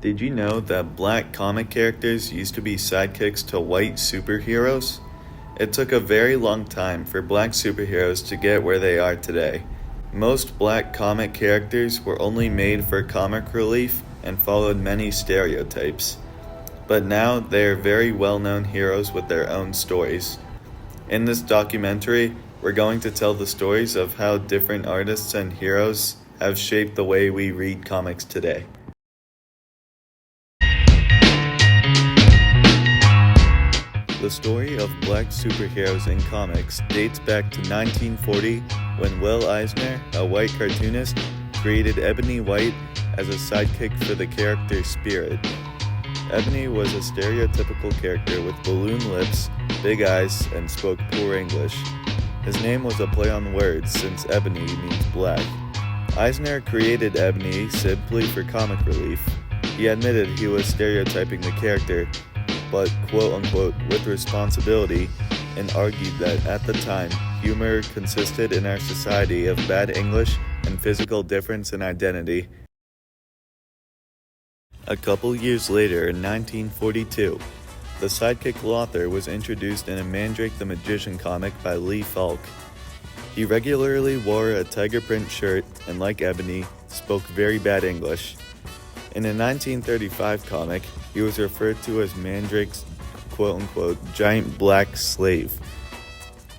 Did you know that black comic characters used to be sidekicks to white superheroes? It took a very long time for black superheroes to get where they are today. Most black comic characters were only made for comic relief and followed many stereotypes. But now they are very well-known heroes with their own stories. In this documentary, we're going to tell the stories of how different artists and heroes have shaped the way we read comics today. The story of black superheroes in comics dates back to 1940 when Will Eisner, a white cartoonist, created Ebony White as a sidekick for the character Spirit. Ebony was a stereotypical character with balloon lips, big eyes, and spoke poor English. His name was a play on words since ebony means black. Eisner created Ebony simply for comic relief. He admitted he was stereotyping the character, but quote-unquote with responsibility, and argued that at the time, humor consisted in our society of bad English and physical difference in identity. A couple years later, in 1942, the sidekick Lothar was introduced in a Mandrake the Magician comic by Lee Falk. He regularly wore a tiger print shirt and, like Ebony, spoke very bad English. In a 1935 comic, he was referred to as Mandrake's quote-unquote giant black slave.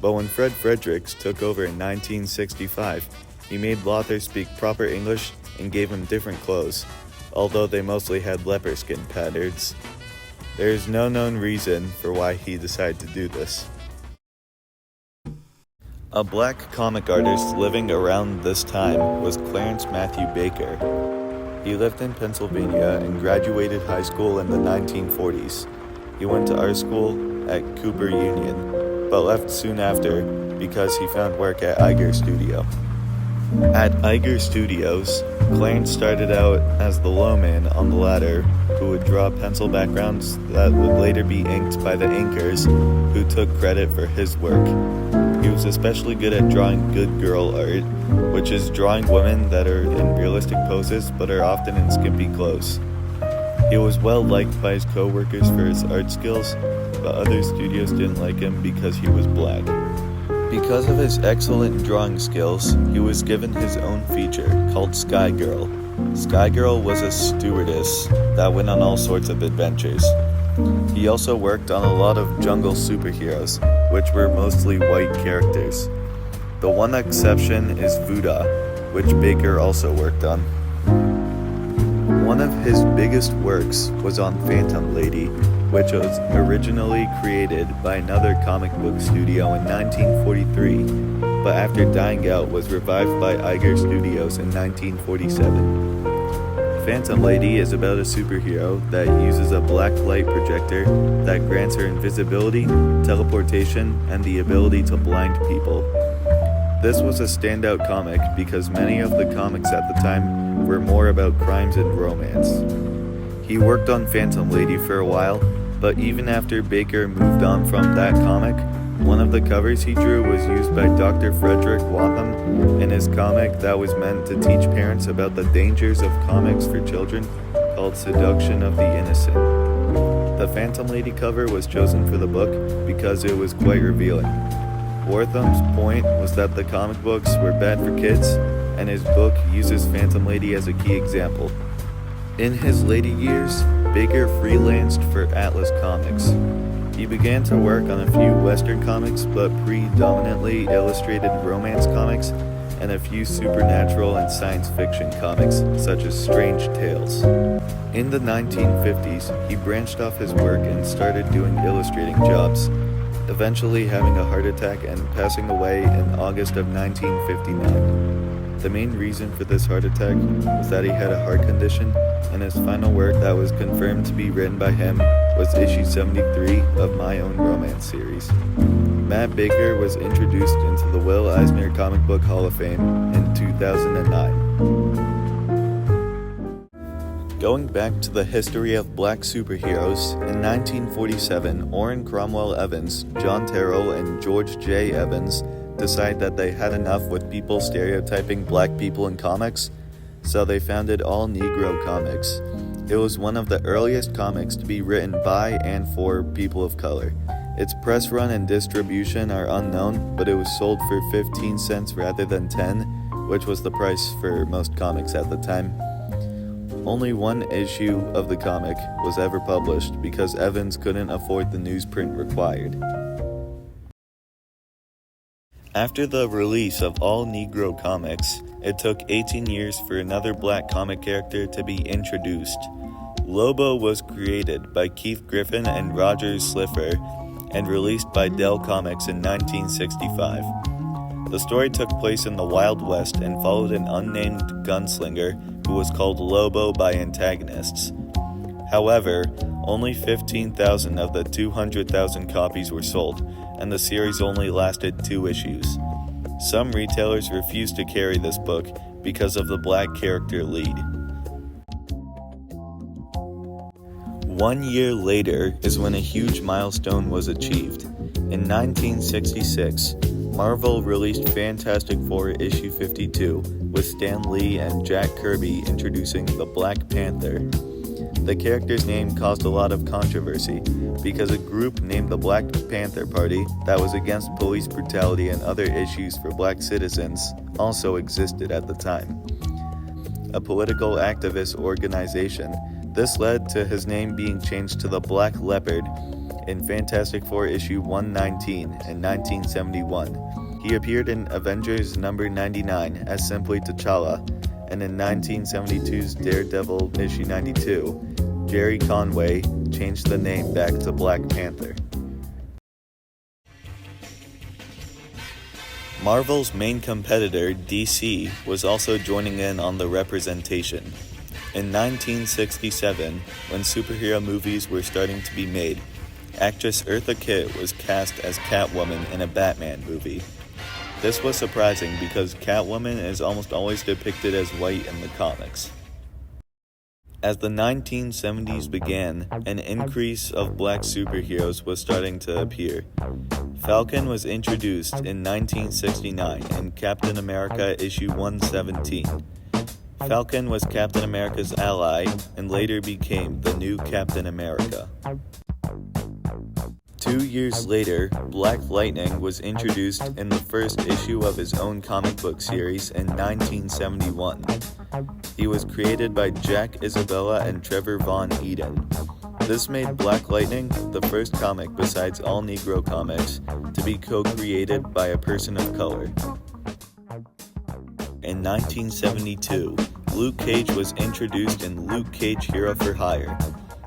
But when Fred Fredericks took over in 1965, he made Lothar speak proper English and gave him different clothes, although they mostly had leopard skin patterns. There is no known reason for why he decided to do this. A black comic artist living around this time was Clarence Matthew Baker. He lived in Pennsylvania and graduated high school in the 1940s. He went to art school at Cooper Union, but left soon after because he found work at Iger Studio. At Iger Studios, Clarence started out as the low man on the ladder who would draw pencil backgrounds that would later be inked by the inkers who took credit for his work. He was especially good at drawing good girl art, which is drawing women that are in realistic poses but are often in skimpy clothes. He was well liked by his co-workers for his art skills, but other studios didn't like him because he was black. Because of his excellent drawing skills, he was given his own feature called Sky Girl. Sky Girl was a stewardess that went on all sorts of adventures. He also worked on a lot of jungle superheroes, which were mostly white characters. The one exception is Voodoo, which Baker also worked on. One of his biggest works was on Phantom Lady, which was originally created by another comic book studio in 1943, but after dying out was revived by Iger Studios in 1947. Phantom Lady is about a superhero that uses a black light projector that grants her invisibility, teleportation, and the ability to blind people. This was a standout comic because many of the comics at the time were more about crimes and romance. He worked on Phantom Lady for a while, but even after Baker moved on from that comic, one of the covers he drew was used by Dr. Frederick Watham in his comic that was meant to teach parents about the dangers of comics for children called Seduction of the Innocent. The Phantom Lady cover was chosen for the book because it was quite revealing. Watham's point was that the comic books were bad for kids, and his book uses Phantom Lady as a key example. In his later years, Baker freelanced for Atlas Comics. He began to work on a few Western comics, but predominantly illustrated romance comics and a few supernatural and science fiction comics, such as Strange Tales. In the 1950s, he branched off his work and started doing illustrating jobs, eventually having a heart attack and passing away in August of 1959. The main reason for this heart attack was that he had a heart condition, and his final work that was confirmed to be written by him was issue 73 of My Own Romance series. Matt Baker was introduced into the Will Eisner Comic Book Hall of Fame in 2009. Going back to the history of black superheroes, in 1947, Orrin Cromwell Evans, John Terrell, and George J. Evans decided that they had enough with people stereotyping black people in comics, so they founded All Negro Comics. It was one of the earliest comics to be written by and for people of color. Its press run and distribution are unknown, but it was sold for 15 cents rather than 10, which was the price for most comics at the time. Only one issue of the comic was ever published because Evans couldn't afford the newsprint required. After the release of all Negro comics, it took 18 years for another black comic character to be introduced. Lobo was created by Keith Giffen and Roger Slifer and released by Dell Comics in 1965. The story took place in the Wild West and followed an unnamed gunslinger who was called Lobo by antagonists. However, only 15,000 of the 200,000 copies were sold, and the series only lasted 2 issues. Some retailers refused to carry this book because of the black character lead. 1 year later is when a huge milestone was achieved. In 1966, Marvel released Fantastic Four issue 52 with Stan Lee and Jack Kirby introducing the Black Panther. The character's name caused a lot of controversy because a group named the Black Panther Party that was against police brutality and other issues for black citizens also existed at the time. A political activist organization, this led to his name being changed to the Black Leopard in Fantastic Four issue 119 in 1971. He appeared in Avengers number 99 as simply T'Challa, and in 1972's Daredevil issue 92, Jerry Conway changed the name back to Black Panther. Marvel's main competitor, DC, was also joining in on the representation. In 1967, when superhero movies were starting to be made, actress Eartha Kitt was cast as Catwoman in a Batman movie. This was surprising because Catwoman is almost always depicted as white in the comics. As the 1970s began, an increase of black superheroes was starting to appear. Falcon was introduced in 1969 in Captain America issue 117. Falcon was Captain America's ally and later became the new Captain America. 2 years later, Black Lightning was introduced in the first issue of his own comic book series in 1971. He was created by Jack Isabella and Trevor Von Eden. This made Black Lightning the first comic besides all Negro comics to be co-created by a person of color. In 1972, Luke Cage was introduced in Luke Cage Hero for Hire.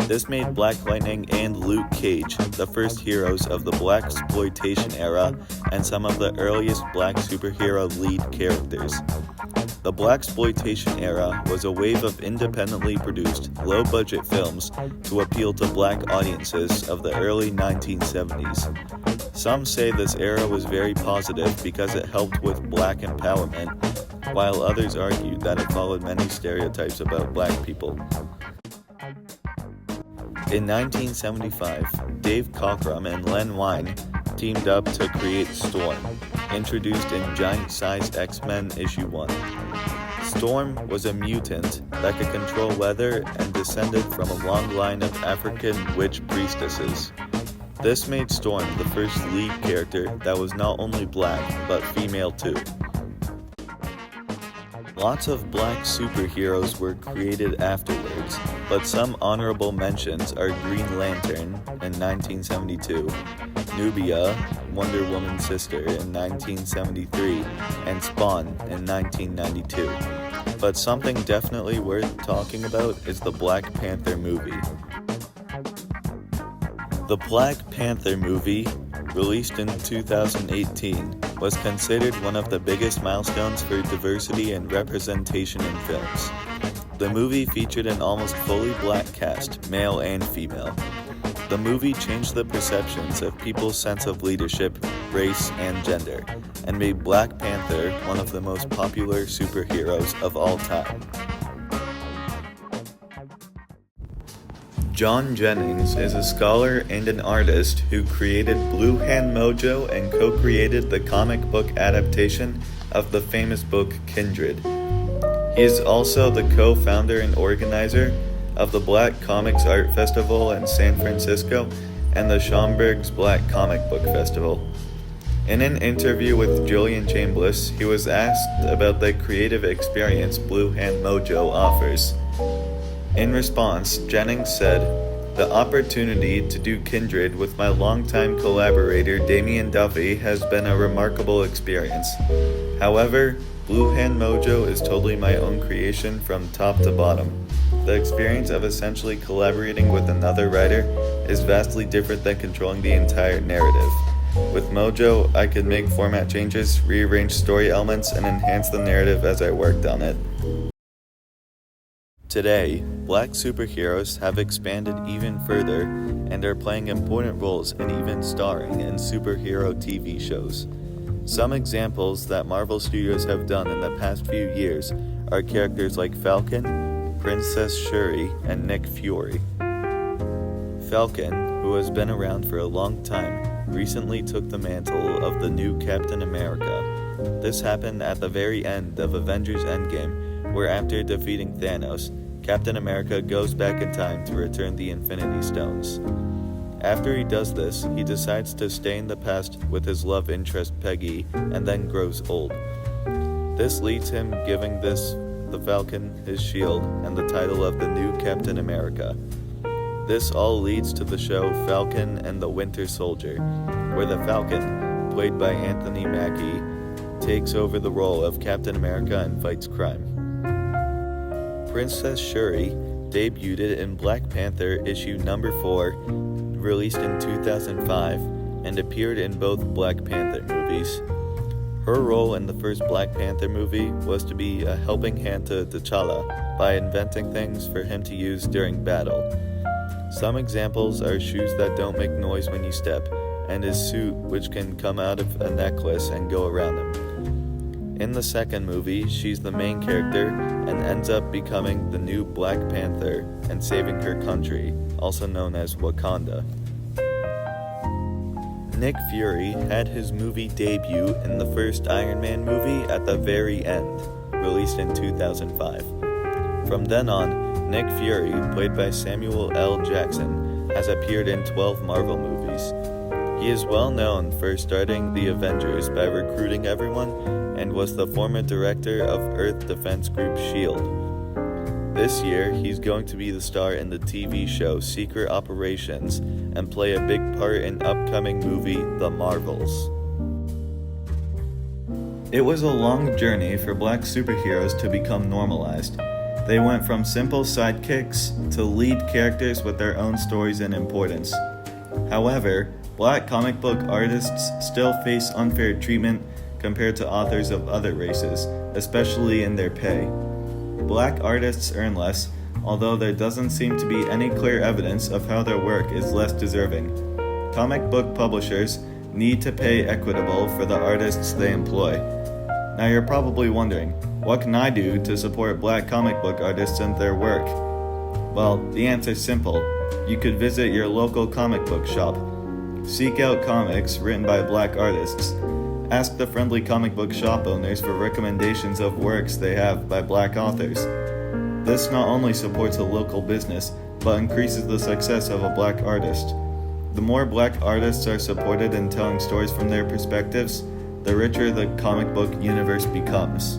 This made Black Lightning and Luke Cage the first heroes of the blaxploitation era and some of the earliest black superhero lead characters. The blaxploitation era was a wave of independently produced, low-budget films to appeal to black audiences of the early 1970s. Some say this era was very positive because it helped with black empowerment, while others argued that it followed many stereotypes about black people. In 1975, Dave Cockrum and Len Wein teamed up to create Storm, introduced in Giant-Sized X-Men issue 1. Storm was a mutant that could control weather and descended from a long line of African witch priestesses. This made Storm the first lead character that was not only black, but female too. Lots of black superheroes were created afterwards, but some honorable mentions are Green Lantern in 1972, Nubia, Wonder Woman's sister in 1973, and Spawn in 1992. But something definitely worth talking about is the Black Panther movie. The Black Panther movie, released in 2018, was considered one of the biggest milestones for diversity and representation in films. The movie featured an almost fully black cast, male and female. The movie changed the perceptions of people's sense of leadership, race, and gender, and made Black Panther one of the most popular superheroes of all time. John Jennings is a scholar and an artist who created Blue Hand Mojo and co-created the comic book adaptation of the famous book Kindred. He is also the co-founder and organizer of the Black Comics Art Festival in San Francisco and the Schaumburg's Black Comic Book Festival. In an interview with Julian Chambliss, he was asked about the creative experience Blue Hand Mojo offers. In response, Jennings said, "The opportunity to do Kindred with my longtime collaborator Damian Duffy has been a remarkable experience. However, Blue Hand Mojo is totally my own creation from top to bottom. The experience of essentially collaborating with another writer is vastly different than controlling the entire narrative. With Mojo, I could make format changes, rearrange story elements, and enhance the narrative as I worked on it." Today, Black superheroes have expanded even further and are playing important roles and even starring in superhero TV shows. Some examples that Marvel Studios have done in the past few years are characters like Falcon, Princess Shuri, and Nick Fury. Falcon, who has been around for a long time, recently took the mantle of the new Captain America. This happened at the very end of Avengers Endgame, where after defeating Thanos, Captain America goes back in time to return the Infinity Stones. After he does this, he decides to stay in the past with his love interest Peggy and then grows old. This leads him giving the Falcon his shield and the title of the new Captain America. This all leads to the show Falcon and the Winter Soldier, where the Falcon, played by Anthony Mackie, takes over the role of Captain America and fights crime. Princess Shuri debuted in Black Panther issue number 4, released in 2005, and appeared in both Black Panther movies. Her role in the first Black Panther movie was to be a helping hand to T'Challa by inventing things for him to use during battle. Some examples are shoes that don't make noise when you step, and his suit, which can come out of a necklace and go around him. In the second movie, she's the main character and ends up becoming the new Black Panther and saving her country, also known as Wakanda. Nick Fury had his movie debut in the first Iron Man movie at the very end, released in 2005. From then on, Nick Fury, played by Samuel L. Jackson, has appeared in 12 Marvel movies. He is well known for starting the Avengers by recruiting everyone and was the former director of Earth Defense Group S.H.I.E.L.D. This year, he's going to be the star in the TV show Secret Operations and play a big part in upcoming movie The Marvels. It was a long journey for Black superheroes to become normalized. They went from simple sidekicks to lead characters with their own stories and importance. However, Black comic book artists still face unfair treatment compared to authors of other races, especially in their pay. Black artists earn less, although there doesn't seem to be any clear evidence of how their work is less deserving. Comic book publishers need to pay equitable for the artists they employ. Now you're probably wondering, what can I do to support Black comic book artists and their work? Well, the answer's simple. You could visit your local comic book shop. Seek out comics written by Black artists. Ask the friendly comic book shop owners for recommendations of works they have by Black authors. This not only supports a local business, but increases the success of a Black artist. The more Black artists are supported in telling stories from their perspectives, the richer the comic book universe becomes.